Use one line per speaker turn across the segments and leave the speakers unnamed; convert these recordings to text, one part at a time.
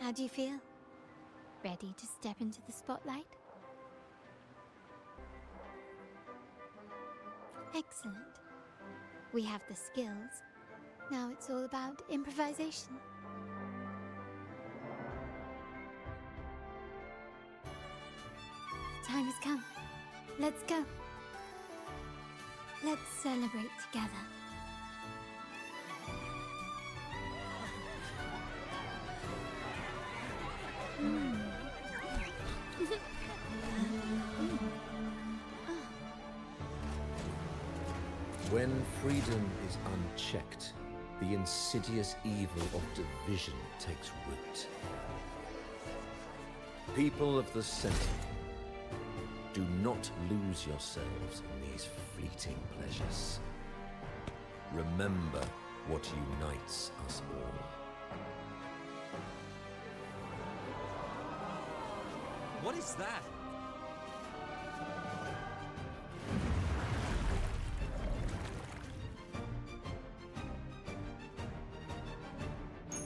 How do you feel? Ready to step into the spotlight? Excellent. We have the skills. Now it's all about improvisation. The time has come. Let's go. Let's celebrate together.
When freedom is unchecked, the insidious evil of division takes root. People of the Sentinel, do not lose yourselves in these fleeting pleasures. Remember what unites us all.
What is that?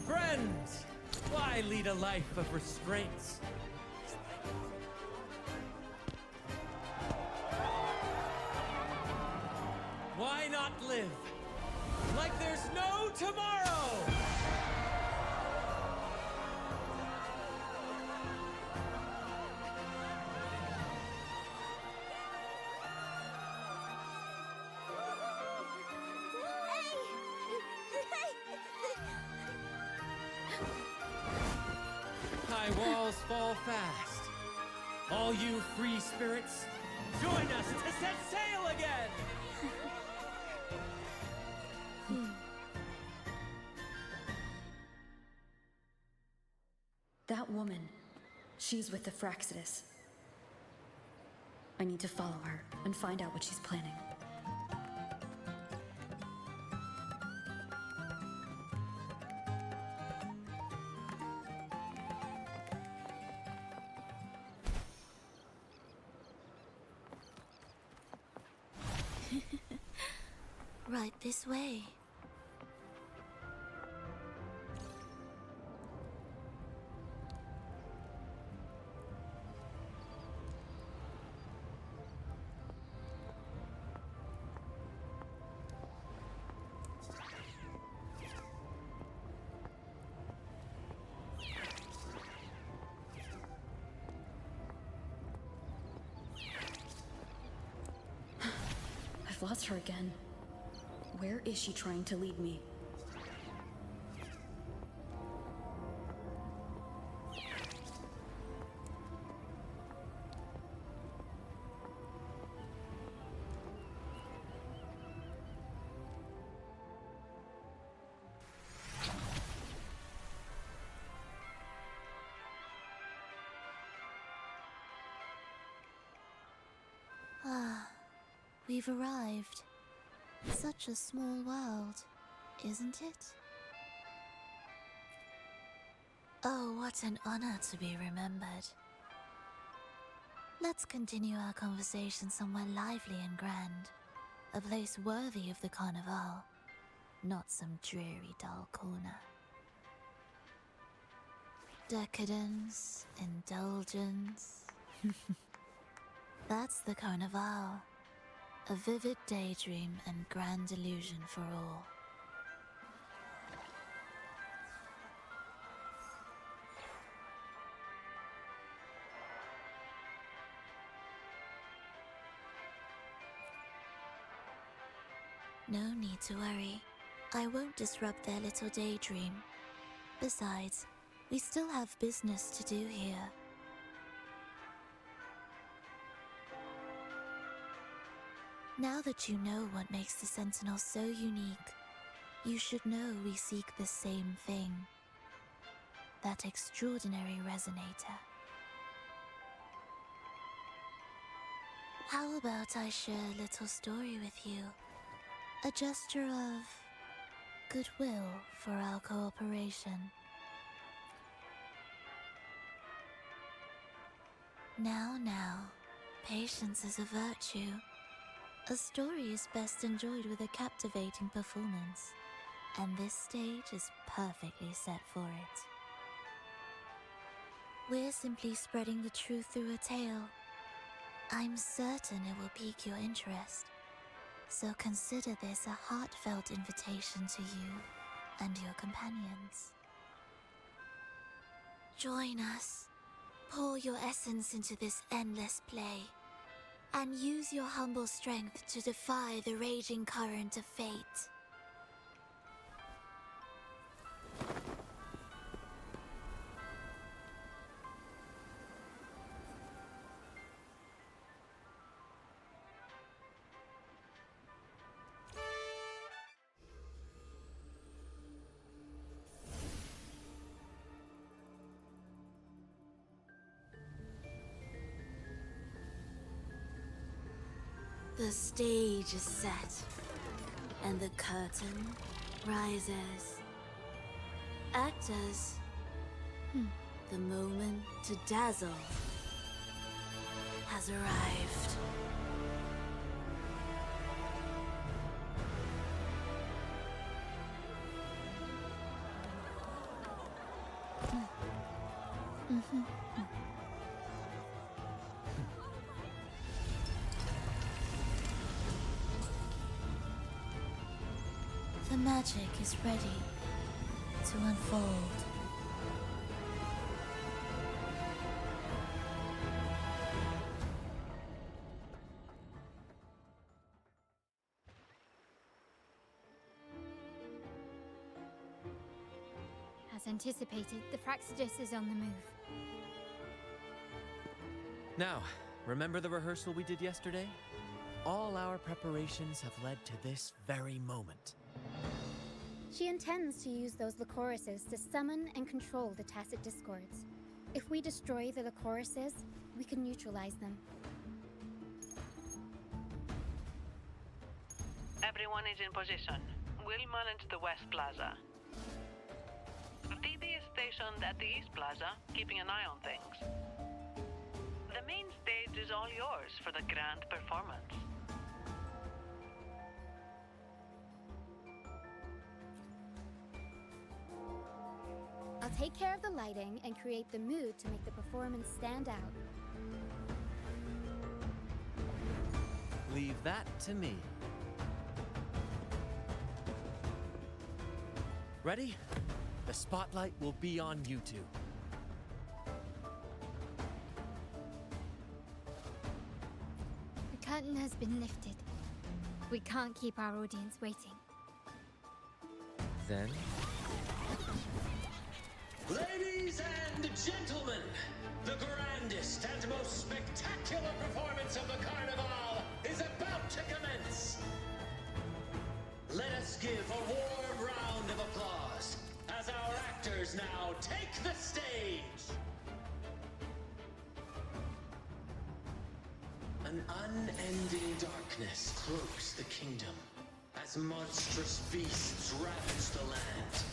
Friends! Why lead a life of restraints? Why not live like there's no tomorrow? High walls fall fast. All you free spirits, join us to set sail again!
That woman, she's with the Fraxidus. I need to follow her and find out what she's planning.
Right this way.
I've lost her again. Where is she trying to lead me?
We've arrived. Such a small world, isn't it? Oh, what an honor to be remembered. Let's continue our conversation somewhere lively and grand. A place worthy of the Carnival, not some dreary, dull corner. Decadence, indulgence. That's the Carnival. A vivid daydream and grand illusion for all. No need to worry. I won't disrupt their little daydream. Besides, we still have business to do here. Now that you know what makes the Sentinel so unique, you should know we seek the same thing. That extraordinary resonator. How about I share a little story with you? A gesture of goodwill for our cooperation. Now, patience is a virtue. A story is best enjoyed with a captivating performance, and this stage is perfectly set for it. We're simply spreading the truth through a tale. I'm certain it will pique your interest. So consider this a heartfelt invitation to you and your companions. Join us. Pour your essence into this endless play, and use your humble strength to defy the raging current of fate. The stage is set, and the curtain rises. Actors, the moment to dazzle has arrived. The magic is ready to unfold.
As anticipated, the Fractsidus is on the move.
Now, remember the rehearsal we did yesterday? All our preparations have led to this very moment.
She intends to use those Lycorises to summon and control the Tacit Discords. If we destroy the Lycorises, we can neutralize them.
Everyone is in position. We'll manage the West Plaza. DB is stationed at the East Plaza, keeping an eye on things. The main stage is all yours for the grand performance.
I'll take care of the lighting and create the mood to make the performance stand out.
Leave that to me. Ready? The spotlight will be on you two.
The curtain has been lifted. We can't keep our audience waiting.
Then,
Ladies and gentlemen, the grandest and most spectacular performance of the Carnival is about to commence. Let us give a warm round of applause as our actors now take the stage. An unending darkness cloaks the kingdom as monstrous beasts ravage the land.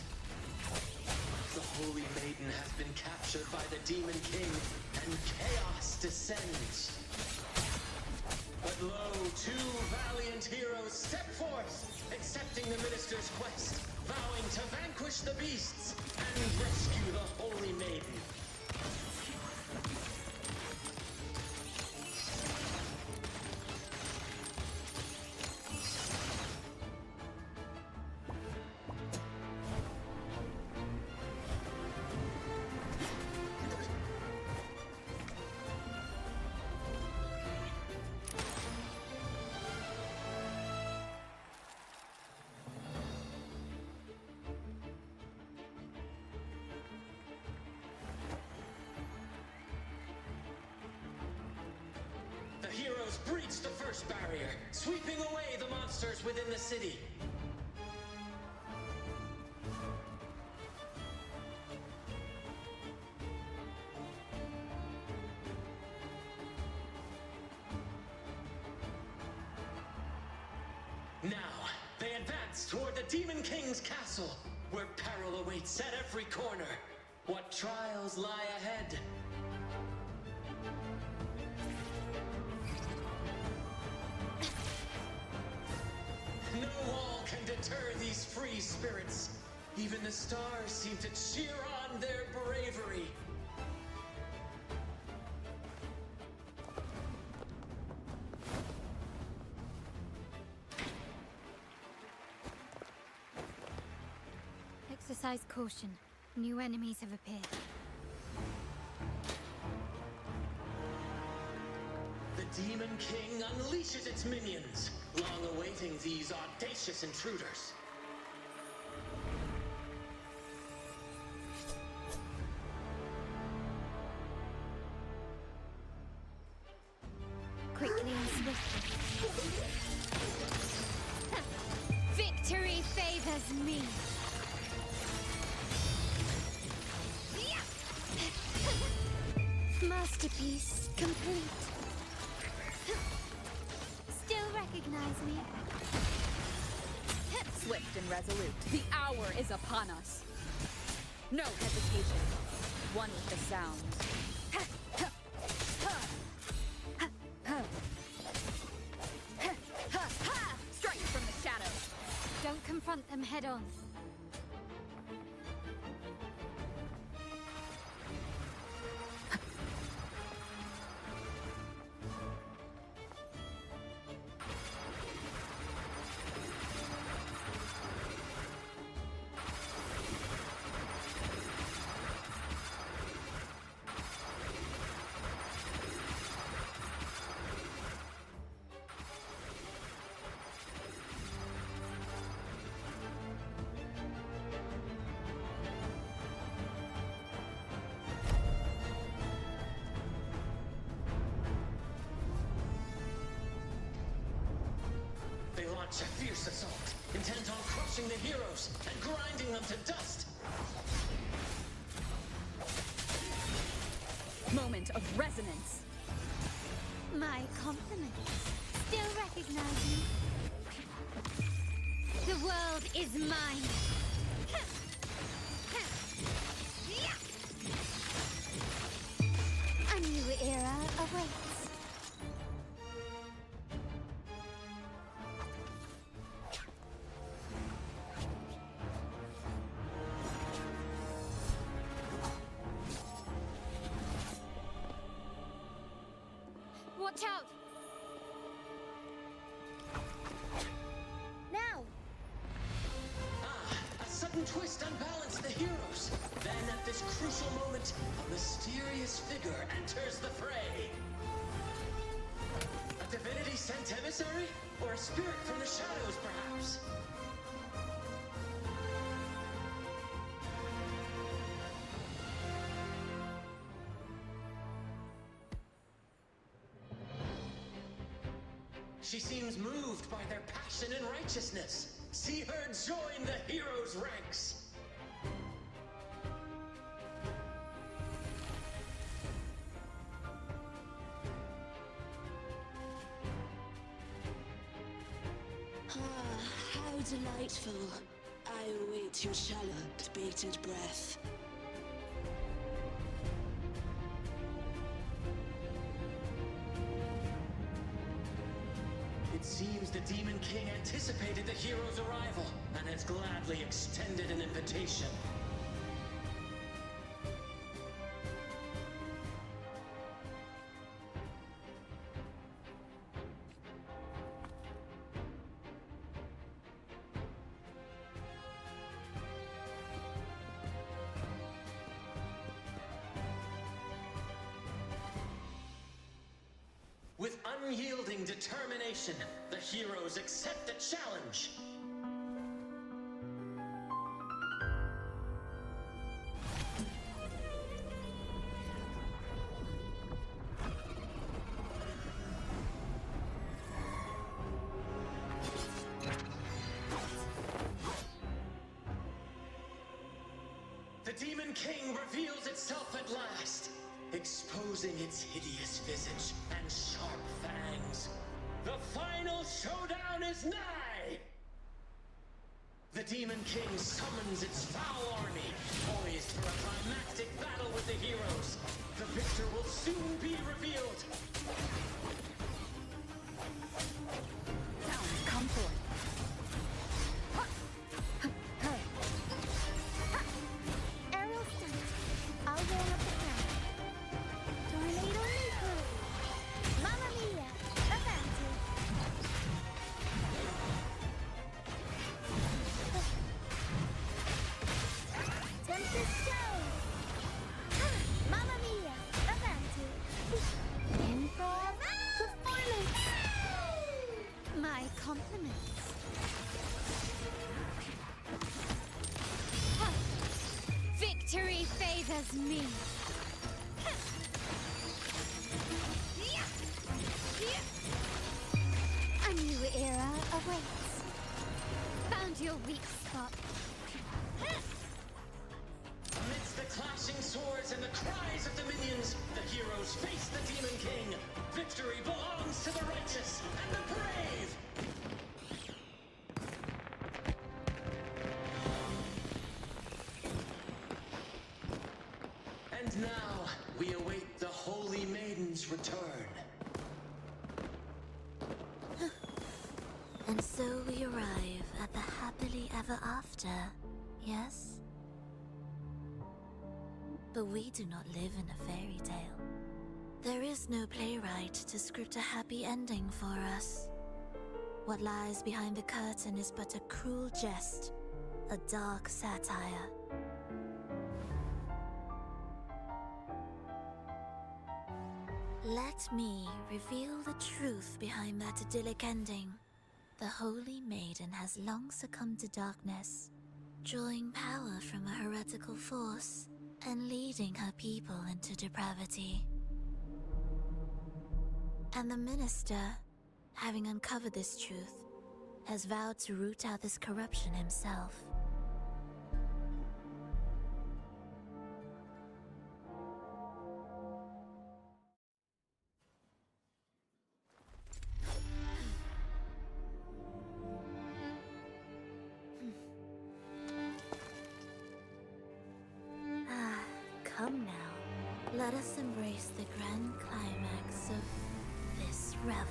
The Holy Maiden has been captured by the Demon King, and chaos descends. But lo, two valiant heroes step forth, accepting the Minister's quest, vowing to vanquish the beasts and rescue the Holy Maiden. The heroes breach the first barrier, sweeping away the monsters within the city. Now, they advance toward the Demon King's castle, where peril awaits at every corner. What trials lie ahead? No wall can deter these free spirits. Even the stars seem to cheer on their bravery.
Exercise caution. New enemies have appeared.
The Demon King unleashes its minions, long awaiting these audacious intruders.
Quickly and swiftly. Victory favors me! Masterpiece complete. Still recognize me?
Swift and resolute, the hour is upon us. No hesitation. One with the sound. Strike from the shadows.
Don't confront them head on.
They launch a fierce assault, intent on crushing the heroes and grinding them to dust.
Moment of resonance.
My compliments. Still recognize me? The world is mine! A new era awaits. Watch out! Now!
A sudden twist unbalanced the heroes. Then at this crucial moment, a mysterious figure enters the fray. A divinity sent emissary? Or a spirit from the shadows, perhaps? She seems moved by their passion and righteousness. See her join the heroes' ranks.
How delightful. I await your shallowed, bated breath.
It seems the Demon King anticipated the hero's arrival and has gladly extended an invitation. With unyielding determination, the heroes accept the challenge. The Demon King reveals itself at last, exposing its hideous visage and sharp fangs. The final showdown is nigh! The Demon King summons its foul army, poised for a climactic battle with the heroes. The victor will soon be revealed.
Sound, come forth.
Aerial stunt. I'll roll up the ground. Tornado leaper. Mamma mia! Avanti! brave as me. A new era awaits. Found your weak spot.
Amidst the clashing swords and the cries of the minions, the heroes face the Demon King. Victory belongs to the righteous and the brave! And now, we await the Holy Maiden's return.
And so we arrive at the happily ever after, yes? But we do not live in a fairy tale. There is no playwright to script a happy ending for us. What lies behind the curtain is but a cruel jest, a dark satire. Let me reveal the truth behind that idyllic ending. The Holy Maiden has long succumbed to darkness, drawing power from a heretical force and leading her people into depravity. And the minister, having uncovered this truth, has vowed to root out this corruption himself. Come now, let us embrace the grand climax of this revelry.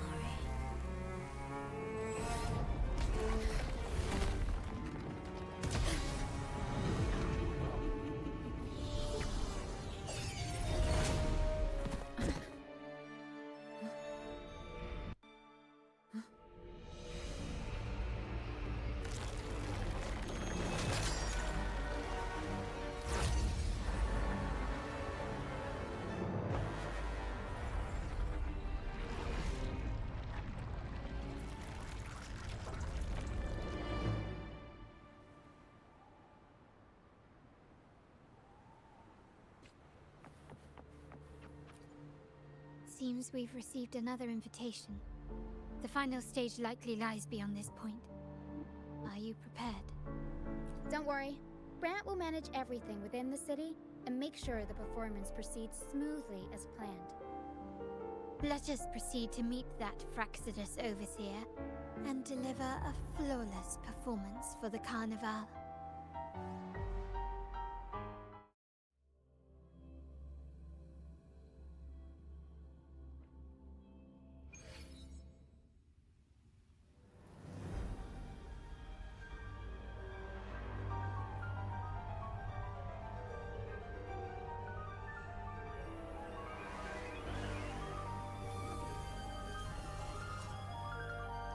Seems we've received another invitation. The final stage likely lies beyond this point. Are you prepared?
Don't worry. Brant will manage everything within the city and make sure the performance proceeds smoothly as planned.
Let us proceed to meet that Fraxidus overseer and deliver a flawless performance for the Carnival.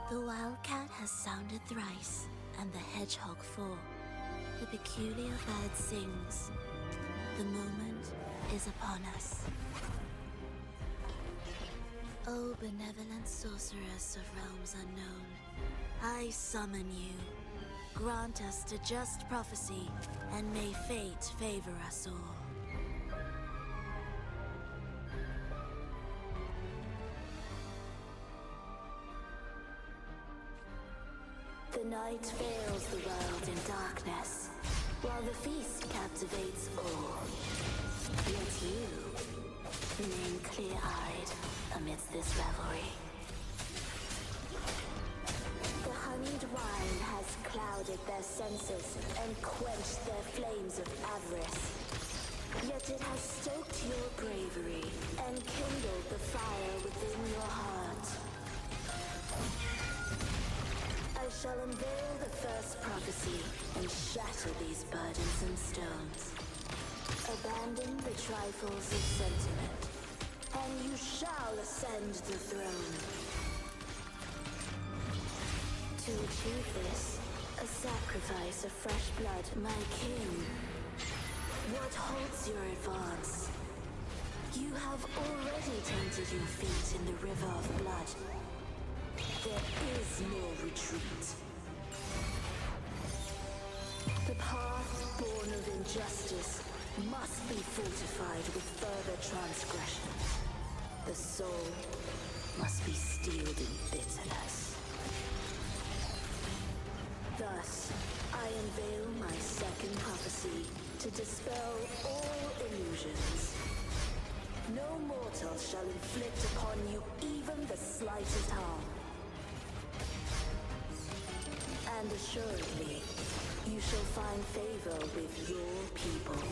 The wildcat has sounded thrice, and the hedgehog four. The peculiar bird sings. The moment is upon us. O benevolent sorceress of realms unknown, I summon you. Grant us the just prophecy, and may fate favor us all.
The night veils the world in darkness, while the feast captivates all. Yet you remain clear-eyed amidst this revelry. The honeyed wine has clouded their senses and quenched their flames of avarice. Yet it has stoked your bravery and kindled the fire within your heart. I shall unveil the first prophecy and shatter these burdensome stones. Abandon the trifles of sentiment, and you shall ascend the throne. To achieve this, a sacrifice of fresh blood, my king. What holds your advance? You have already tainted your feet in the river of blood. There is no retreat. The path born of injustice must be fortified with further transgression. The soul must be steeled in bitterness. Thus, I unveil my second prophecy to dispel all illusions. No mortal shall inflict upon you even the slightest harm. And assuredly, you shall find favor with your people.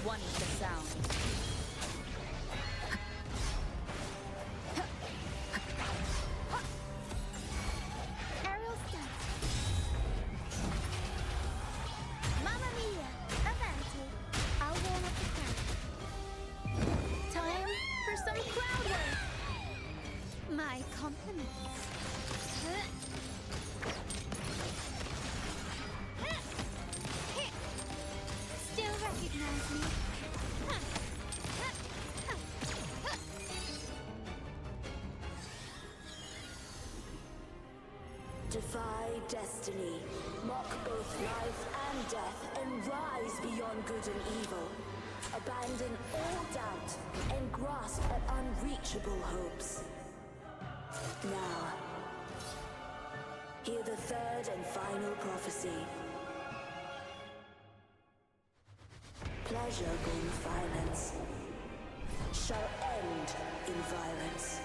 One with the sound.
Aerial stance. Mamma mia! Avanti! I'll warm up the crowd. Time for some crowd work!
My compliments.
Still recognize me?
Defy destiny, mock both life and death, and rise beyond good and evil. Abandon all doubt and grasp at unreachable hopes. Now, hear the third and final prophecy. Pleasure born of violence shall end in violence.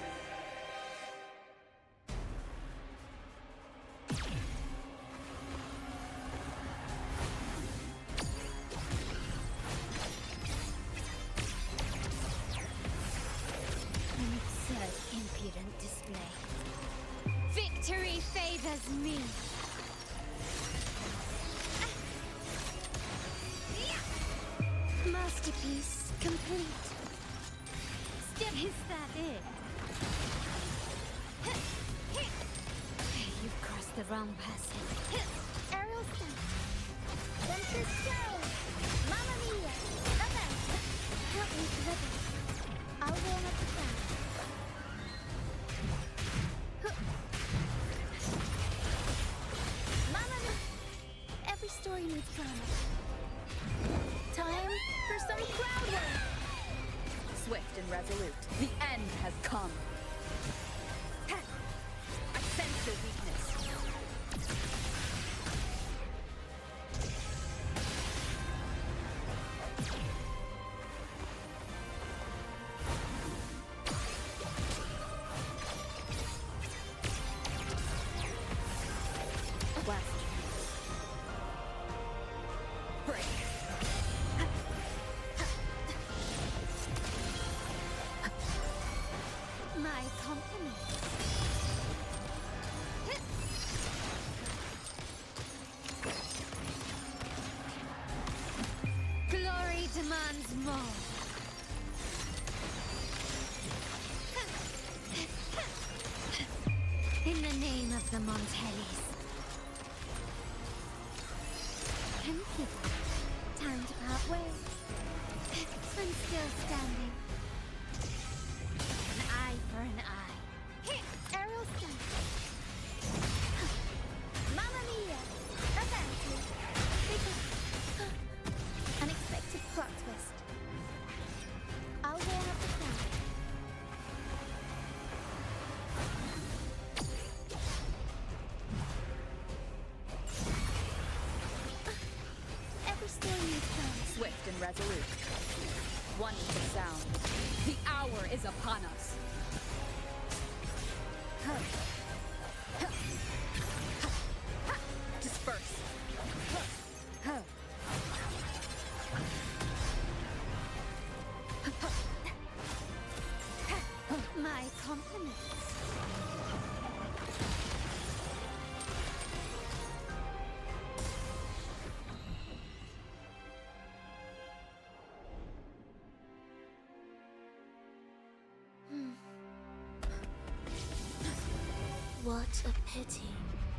An absurd, impudent display. Victory favors me. Masterpiece complete. Still, is that it? You've crossed the wrong person.
Aerial stance. Center show! Mamma mia! Avanti! Help me deliver. I'll warm up the crowd. Mamma mia! Every story needs drama. Time for some crowd work!
Swift and resolute. The end has come. I sense your weakness. Blast. Break.
My compliments. Glory demands more. In the name of the Montellis. Empty. Time to part ways. I'm still standing. An eye for an eye.
Aerial stance. Mamma mia! Avanti! Unexpected plot twist. I'll warm up the crowd. Every story needs drama.
Swift and resolute. One with the sound. The hour is upon us. Disperse.
My compliments.
What a pity.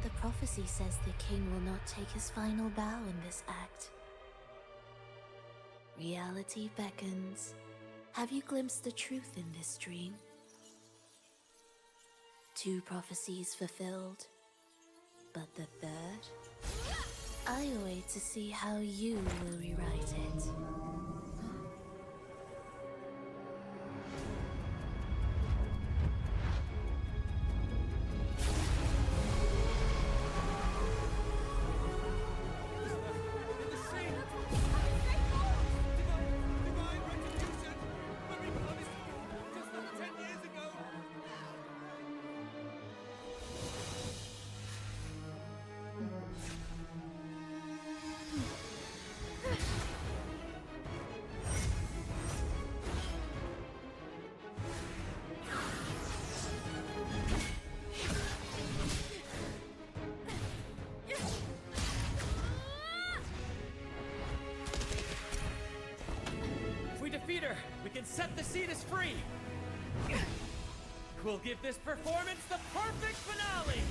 The prophecy says the king will not take his final bow in this act. Reality beckons. Have you glimpsed the truth in this dream? 2 prophecies fulfilled, but the third? I await to see how you will rewrite it.
We can set the Cetus free! We'll give this performance the perfect finale!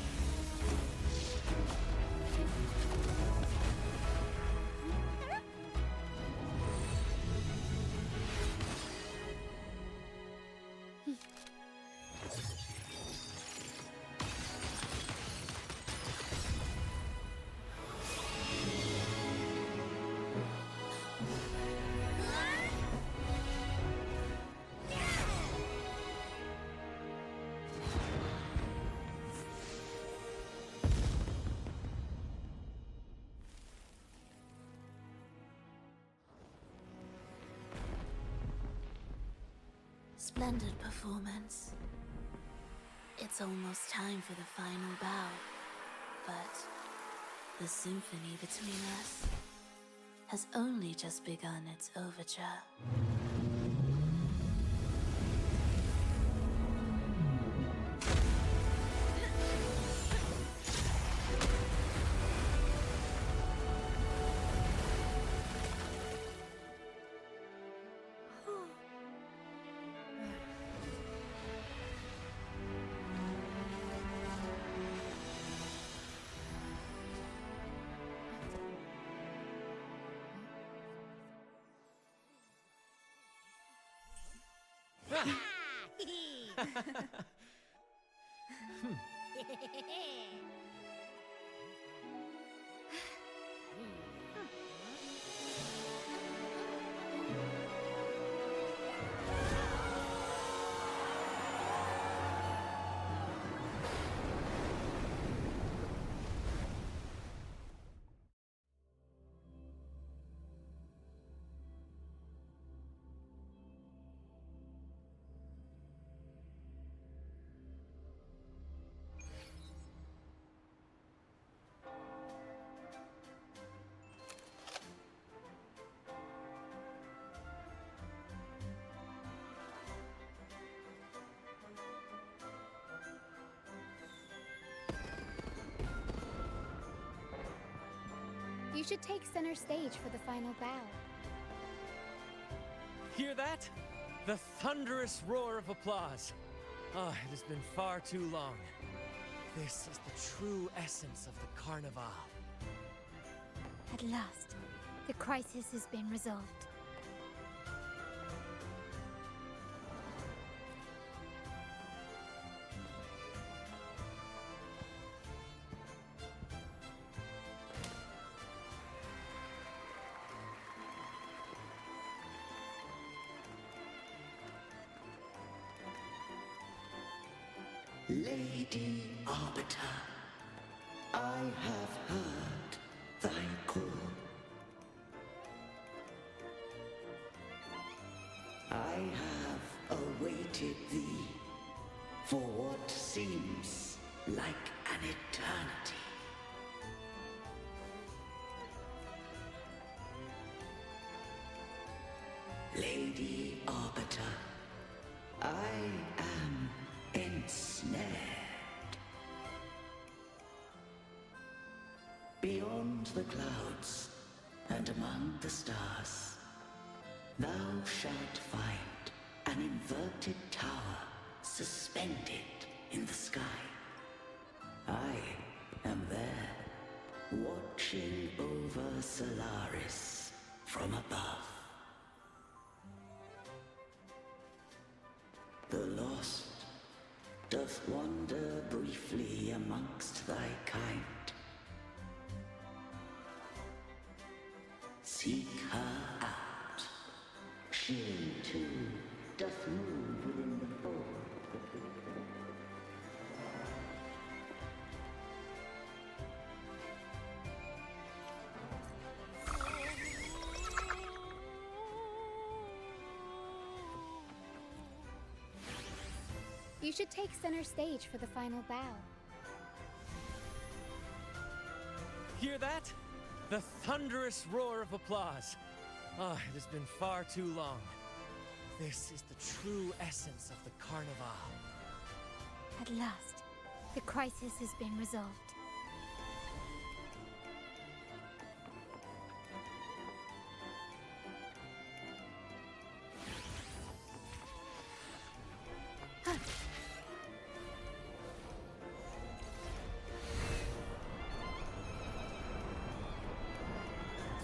Splendid performance. It's almost time for the final bow, but the symphony between us has only just begun its overture.
You should take center stage for the final bow.
Hear that? The thunderous roar of applause. Ah, it has been far too long. This is the true essence of the Carnival.
At last, the crisis has been resolved.
Lady Arbiter, I have heard thy call. I have awaited thee for what seems like an eternity. Lady Arbiter, I am ensnared. Beyond the clouds and among the stars, thou shalt find an inverted tower suspended in the sky. I am there, watching over Solaris from above. The lost doth wander briefly amongst thy kind. Seek her out. She too doth move within the fold.
You should take center stage for the final bow.
Hear that? The thunderous roar of applause. Ah, it has been far too long. This is the true essence of the Carnival.
At last, the crisis has been resolved.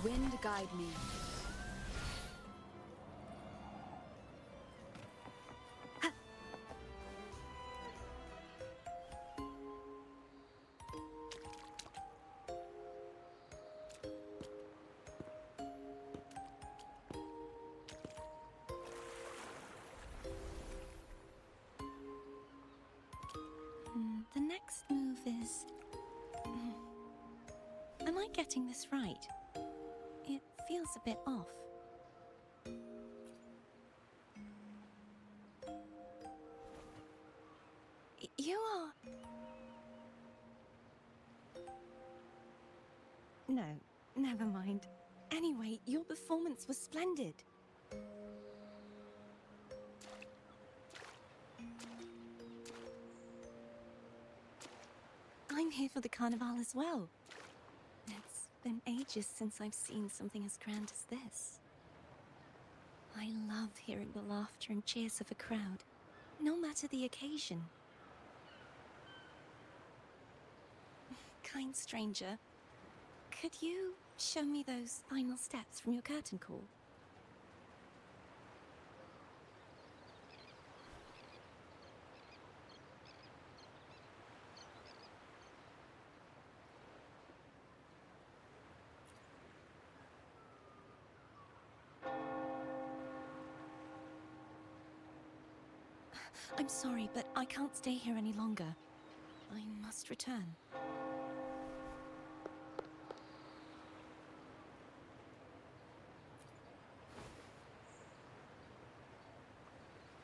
Wind guide me.
The next move is... Am I getting this right? It feels a bit off. You are... No, never mind. Anyway, your performance was splendid. I'm here for the Carnival as well. It's been ages since I've seen something as grand as this. I love hearing the laughter and cheers of a crowd, no matter the occasion. Kind stranger, could you show me those final steps from your curtain call? I'm sorry, but I can't stay here any longer. I must return.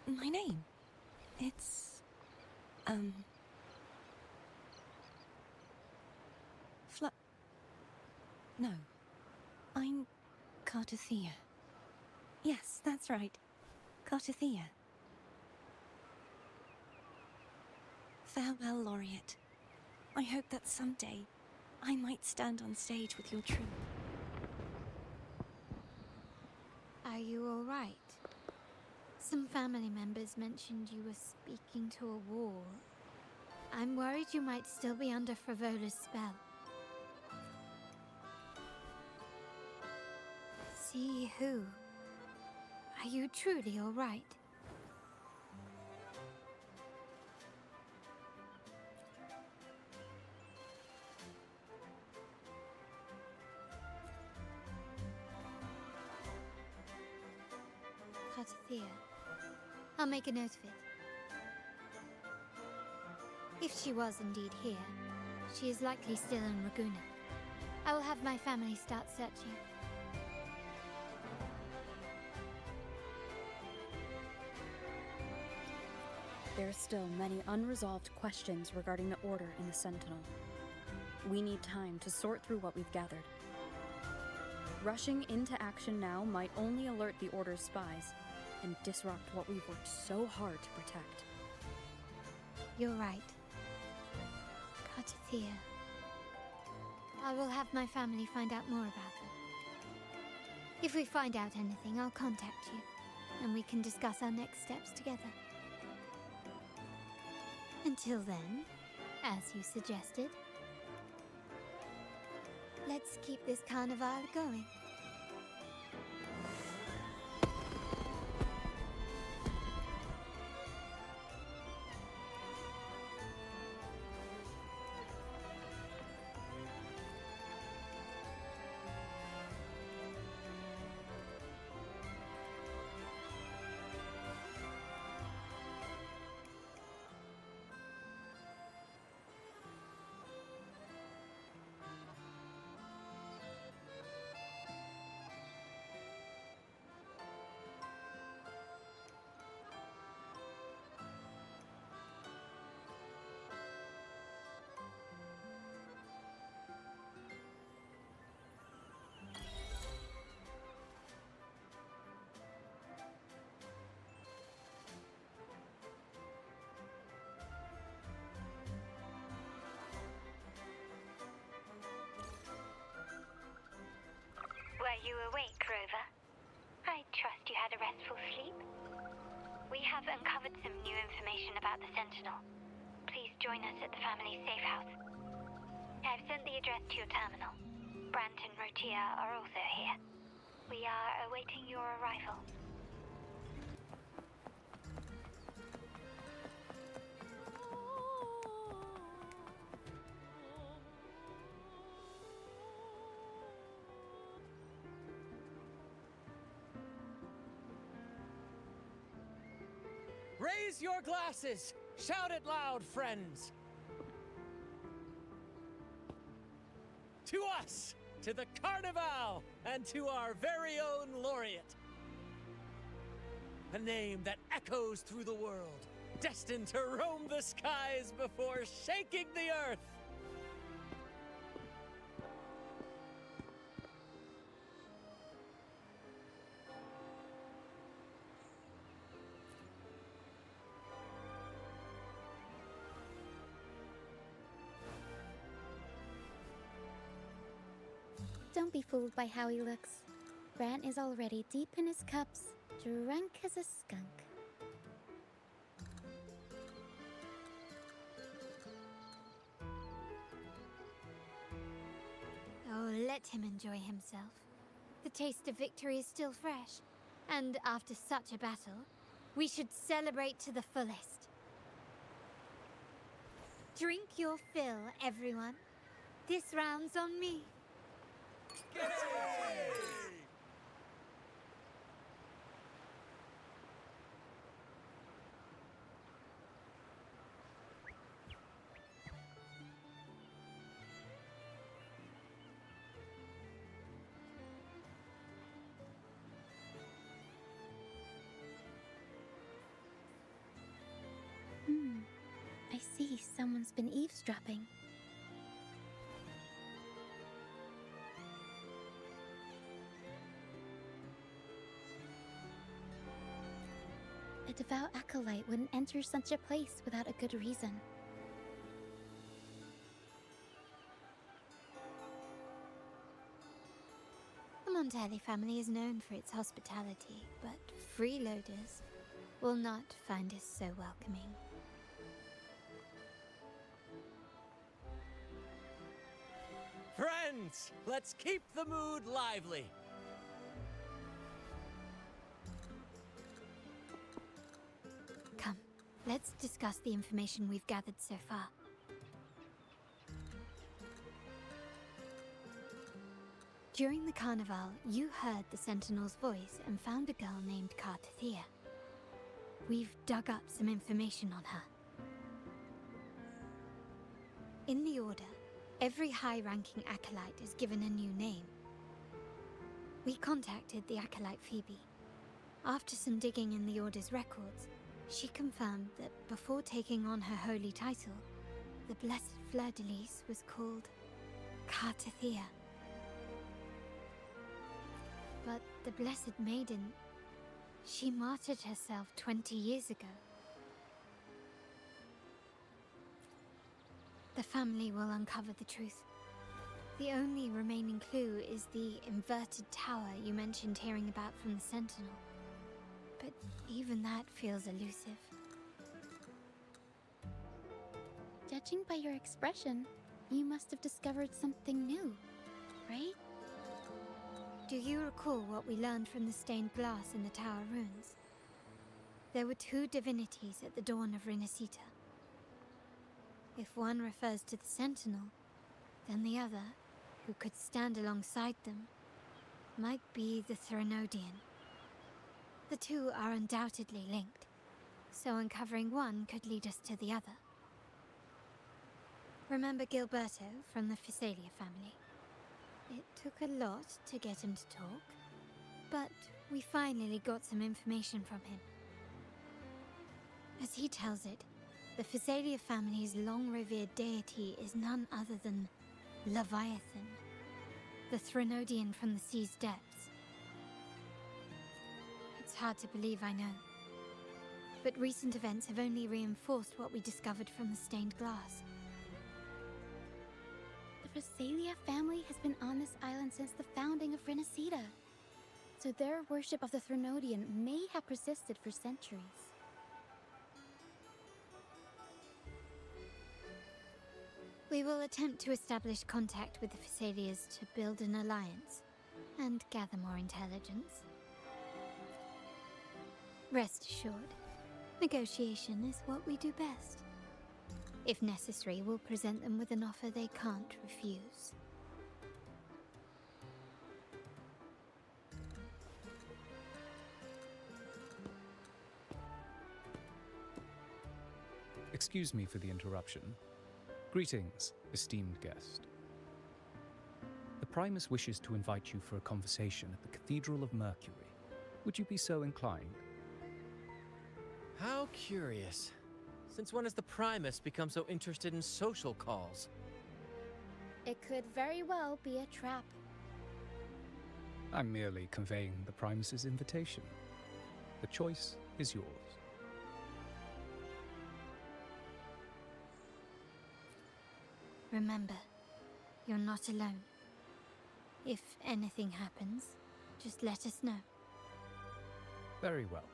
My name? It's... No. I'm Cartothea. Yes, that's right. Cartothea. Farewell, Laureate. I hope that someday I might stand on stage with your troupe.
Are you all right? Some family members mentioned you were speaking to a wall. I'm worried you might still be under Frivola's spell. See who? Are you truly all right? Cartothea. I'll make a note of it. If she was indeed here, she is likely still in Raguna. I will have my family start searching.
There are still many unresolved questions regarding the Order in the Sentinel. We need time to sort through what we've gathered. Rushing into action now might only alert the Order's spies and disrupt what we've worked so hard to protect.
You're right. Cartothea. I will have my family find out more about them. If we find out anything, I'll contact you, and we can discuss our next steps together. Until then, as you suggested, let's keep this carnival going.
you awake, Rover? I trust you had a restful sleep. We have uncovered some new information about the Sentinel. Please join us at the family safe house. I've sent the address to your terminal. Brant and Rotia are also here. We are awaiting your arrival.
Raise your glasses! Shout it loud, friends! To us! To the Carnival! And to our very own laureate! A name that echoes through the world, destined to roam the skies before shaking the earth!
Don't be fooled by how he looks. Brant is already deep in his cups, drunk as a skunk.
Oh, let him enjoy himself. The taste of victory is still fresh, and after such a battle, we should celebrate to the fullest. Drink your fill, everyone. This round's on me.
I see someone's been eavesdropping. A devout acolyte wouldn't enter such a place without a good reason.
The Montelli family is known for its hospitality, but freeloaders will not find us so welcoming.
Friends, let's keep the mood lively.
Come, let's discuss the information we've gathered so far. During the carnival, you heard the Sentinel's voice and found a girl named Cartathea. We've dug up some information on her. In the Order, every high-ranking acolyte is given a new name. We contacted the acolyte Phoebe. After some digging in the Order's records, she confirmed that before taking on her holy title, the Blessed Fleur-de-Lis was called Cartathea. But the Blessed Maiden, she martyred herself 20 years ago. The family will uncover the truth. The only remaining clue is the inverted tower you mentioned hearing about from the Sentinel. But even that feels elusive.
Judging by your expression, you must have discovered something new, right?
Do you recall what we learned from the stained glass in the tower ruins? There were two divinities at the dawn of Rinascita. If one refers to the Sentinel, then the other, who could stand alongside them, might be the Threnodian. The two are undoubtedly linked, so uncovering one could lead us to the other. Remember Gilberto from the Visalia family? It took a lot to get him to talk, but we finally got some information from him. As he tells it, the Visalia family's long-revered deity is none other than Leviathan, the Threnodian from the sea's depths. It's hard to believe, I know, but recent events have only reinforced what we discovered from the stained glass.
The Phasalia family has been on this island since the founding of Rinascita, so their worship of the Threnodian may have persisted for centuries.
We will attempt to establish contact with the Phasalias to build an alliance and gather more intelligence. Rest assured, negotiation is what we do best. If necessary, we'll present them with an offer they can't refuse.
Excuse me for the interruption. Greetings, esteemed guest. The Primus wishes to invite you for a conversation at the Cathedral of Mercury. Would you be so inclined?
How curious. Since when has the Primus become so interested in social calls?
It could very well be a trap.
I'm merely conveying the Primus's invitation. The choice is yours.
Remember, you're not alone. If anything happens, just let us know.
Very well.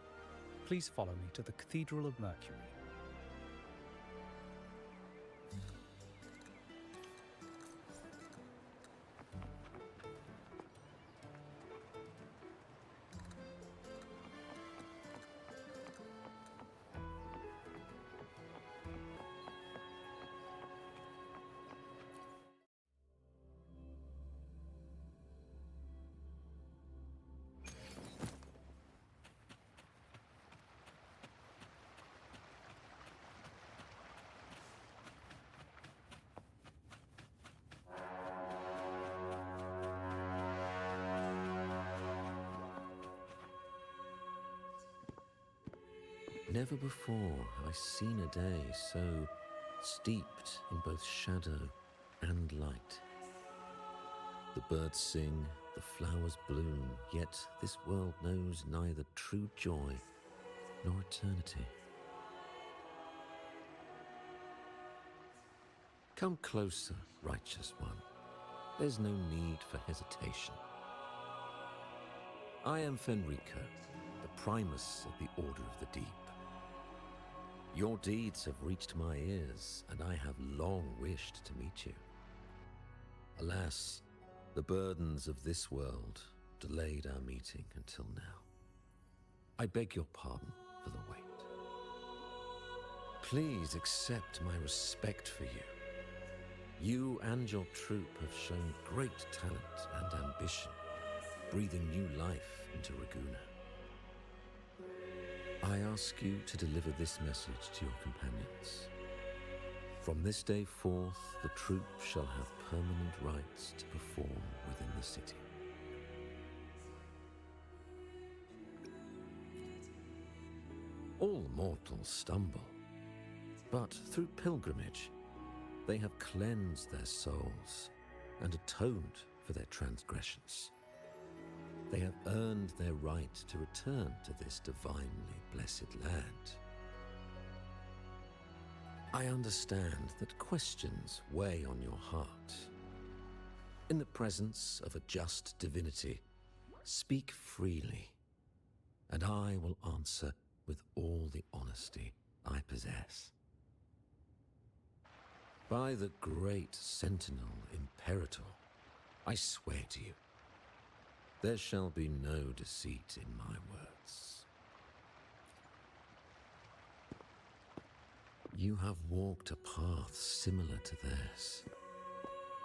Please follow me to the Cathedral of Mercury.
Never before have I seen a day so steeped in both shadow and light. The birds sing, the flowers bloom, yet this world knows neither true joy nor eternity. Come closer, righteous one. There's no need for hesitation. I am Fenrico, the Primus of the Order of the Deep. Your deeds have reached my ears, and I have long wished to meet you. Alas, the burdens of this world delayed our meeting until now. I beg your pardon for the wait. Please accept my respect for you. You and your troop have shown great talent and ambition, breathing new life into Raguna. I ask you to deliver this message to your companions. From this day forth, the troop shall have permanent rights to perform within the city. All mortals stumble, but through pilgrimage, they have cleansed their souls and atoned for their transgressions. They have earned their right to return to this divinely blessed land. I understand that questions weigh on your heart. In the presence of a just divinity, speak freely, and I will answer with all the honesty I possess. By the great Sentinel Imperator, I swear to you, there shall be no deceit in my words. You have walked a path similar to theirs.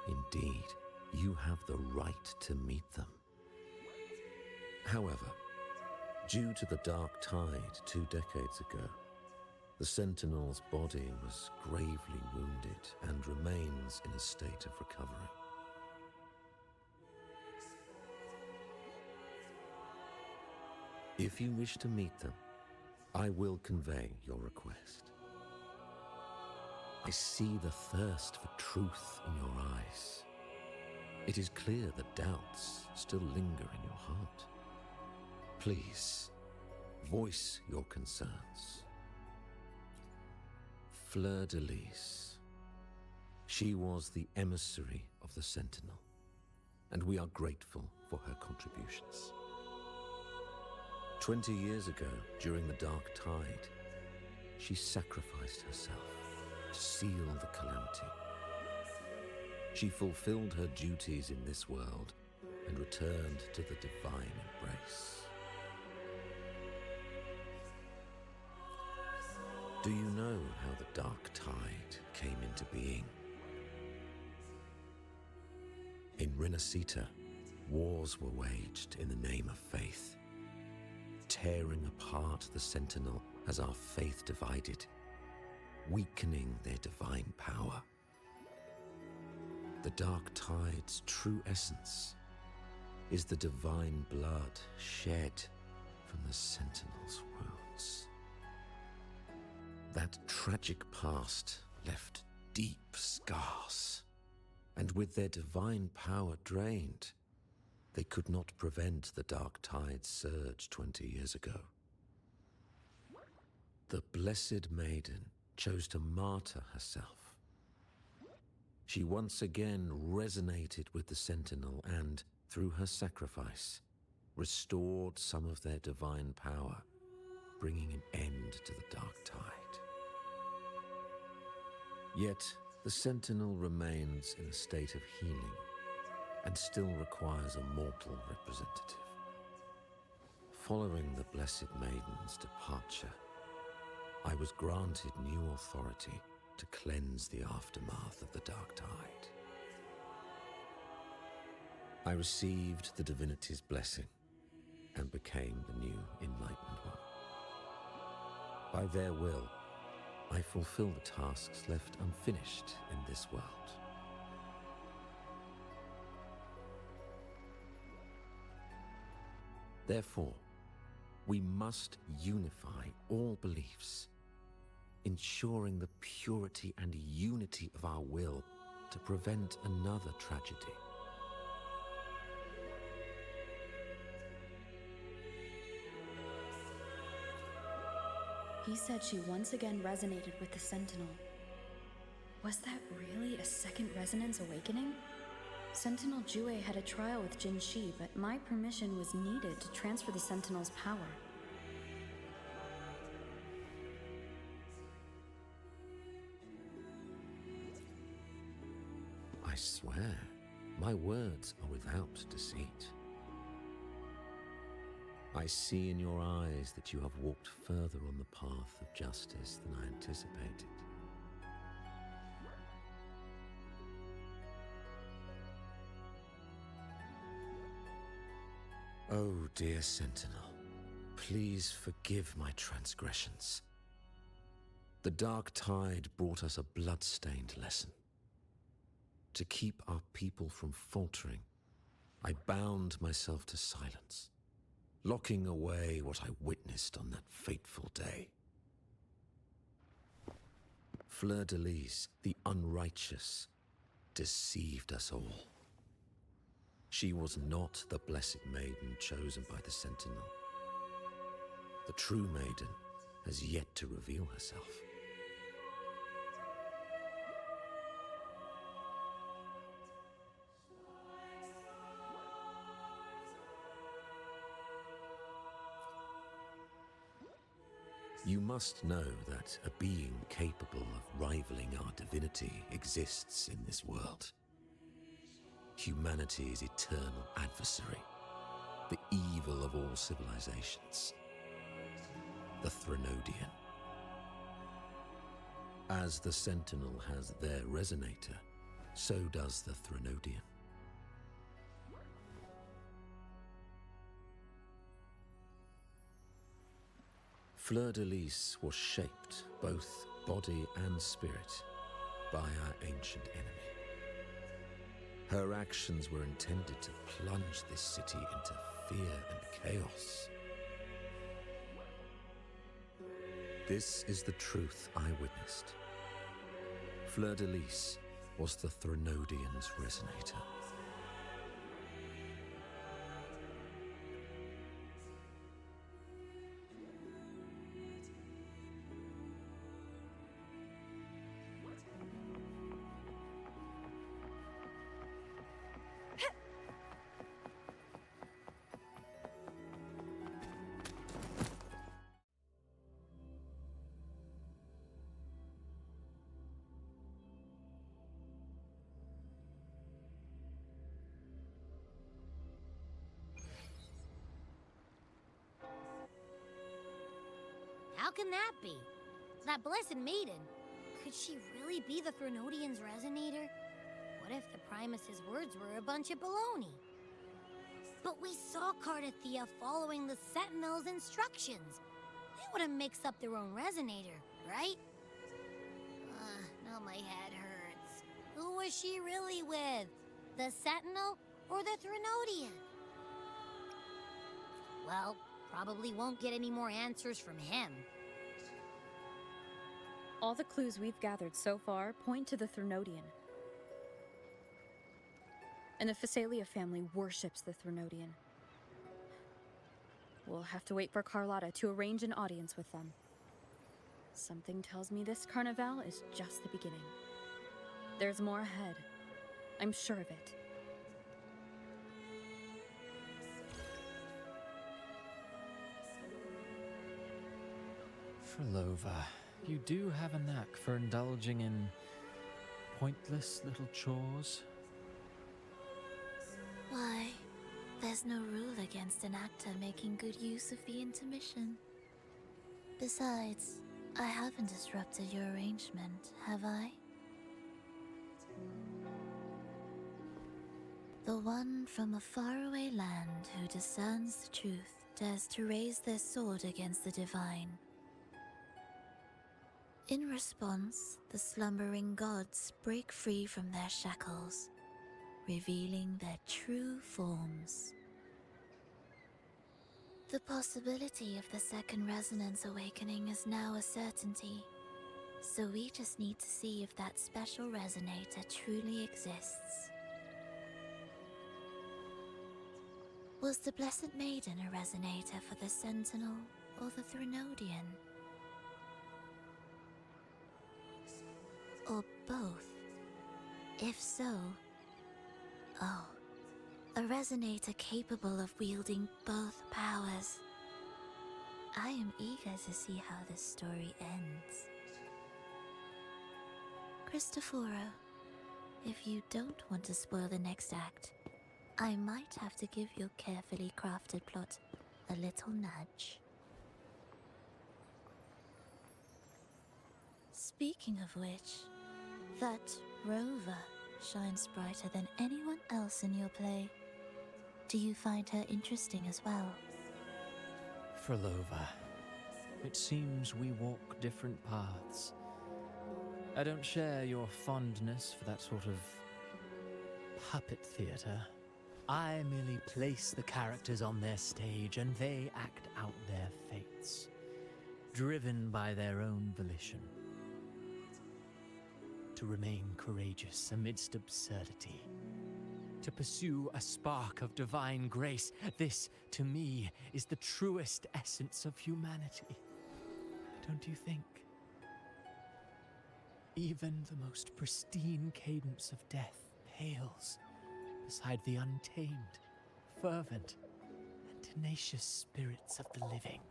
Indeed, you have the right to meet them. However, due to the Dark Tide 2 decades ago, the Sentinel's body was gravely wounded and remains in a state of recovery. If you wish to meet them, I will convey your request. I see the thirst for truth in your eyes. It is clear that doubts still linger in your heart. Please, voice your concerns. Fleur-de-Lis. She was the emissary of the Sentinel, and we are grateful for her contributions. 20 years ago, during the Dark Tide, she sacrificed herself to seal the calamity. She fulfilled her duties in this world and returned to the divine embrace. Do you know how the Dark Tide came into being? In Rinascita, wars were waged in the name of faith, tearing apart the Sentinel as our faith divided, weakening their divine power. The Dark Tide's true essence is the divine blood shed from the Sentinel's wounds. That tragic past left deep scars, and with their divine power drained, they could not prevent the Dark Tide's surge 20 years ago. The Blessed Maiden chose to martyr herself. She once again resonated with the Sentinel and, through her sacrifice, restored some of their divine power, bringing an end to the Dark Tide. Yet, the Sentinel remains in a state of healing and still requires a mortal representative. Following the Blessed Maiden's departure, I was granted new authority to cleanse the aftermath of the Dark Tide. I received the divinity's blessing and became the new Enlightened One. By their will, I fulfill the tasks left unfinished in this world. Therefore, we must unify all beliefs, ensuring the purity and unity of our will to prevent another tragedy.
He said she once again resonated with the Sentinel. Was that really a second resonance awakening? Sentinel Jue had a trial with Jin Shi, but my permission was needed to transfer the Sentinel's power.
I swear, my words are without deceit. I see in your eyes that you have walked further on the path of justice than I anticipated. Oh, dear Sentinel, please forgive my transgressions. The Dark Tide brought us a blood-stained lesson. To keep our people from faltering, I bound myself to silence, locking away what I witnessed on that fateful day. Fleur-de-Lis, the unrighteous, deceived us all. She was not the Blessed Maiden chosen by the Sentinel. The true maiden has yet to reveal herself. You must know that a being capable of rivaling our divinity exists in this world. Humanity's eternal adversary, the evil of all civilizations, the Threnodian. As the Sentinel has their resonator, so does the Threnodian. Fleur-de-Lis was shaped, both body and spirit, by our ancient enemy. Her actions were intended to plunge this city into fear and chaos. This is the truth I witnessed. Fleur-de-Lis was the Threnodian's resonator.
How can that be? That blessed maiden, could she really be the Threnodian's resonator? What if the Primus's words were a bunch of baloney? But we saw Cardathea following the Sentinel's instructions. They wouldn't mix up their own resonator, right? Now my head hurts. Who was she really with? The Sentinel or the Threnodian? Well, probably won't get any more answers from him.
All the clues we've gathered so far point to the Threnodian. And the Phasalia family worships the Threnodian. We'll have to wait for Carlotta to arrange an audience with them. Something tells me this carnival is just the beginning. There's more ahead. I'm sure of it.
Frolova, you do have a knack for indulging in pointless little chores.
Why, there's no rule against an actor making good use of the intermission. Besides, I haven't disrupted your arrangement, have I? The one from a faraway land who discerns the truth dares to raise their sword against the divine. In response, the slumbering gods break free from their shackles, revealing their true forms. The possibility of the second resonance awakening is now a certainty, so we just need to see if that special resonator truly exists. Was the Blessed Maiden a resonator for the Sentinel or the Threnodian? Or both? If so, oh, a resonator capable of wielding both powers. I am eager to see how this story ends. Cristoforo, if you don't want to spoil the next act, I might have to give your carefully crafted plot a little nudge. Speaking of which, that rover shines brighter than anyone else in your play. Do you find her interesting as well?
Frolova, it seems we walk different paths. I don't share your fondness for that sort of puppet theater. I merely place the characters on their stage and they act out their fates, driven by their own volition. To remain courageous amidst absurdity. To pursue a spark of divine grace. This, to me, is the truest essence of humanity. Don't you think? Even the most pristine cadence of death pales beside the untamed, fervent, and tenacious spirits of the living.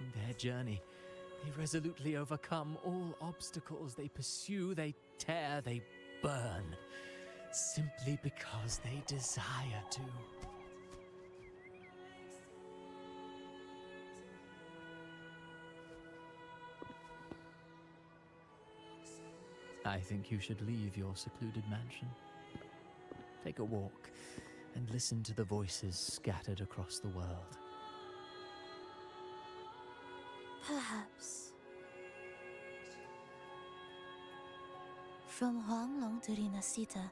In their journey, they resolutely overcome all obstacles. They pursue, they tear, they burn, simply because they desire to. I think you should leave your secluded mansion. Take a walk and listen to the voices scattered across the world.
Perhaps. From Huanglong to Rinascita,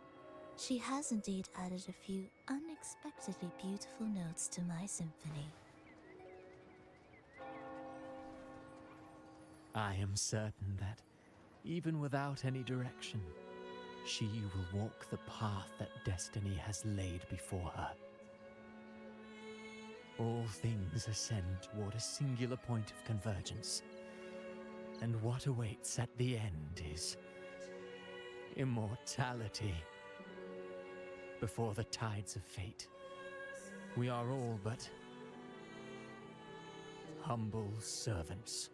she has indeed added a few unexpectedly beautiful notes to my symphony.
I am certain that, even without any direction, she will walk the path that destiny has laid before her. All things ascend toward a singular point of convergence, and what awaits at the end is immortality. Before the tides of fate, we are all but humble servants.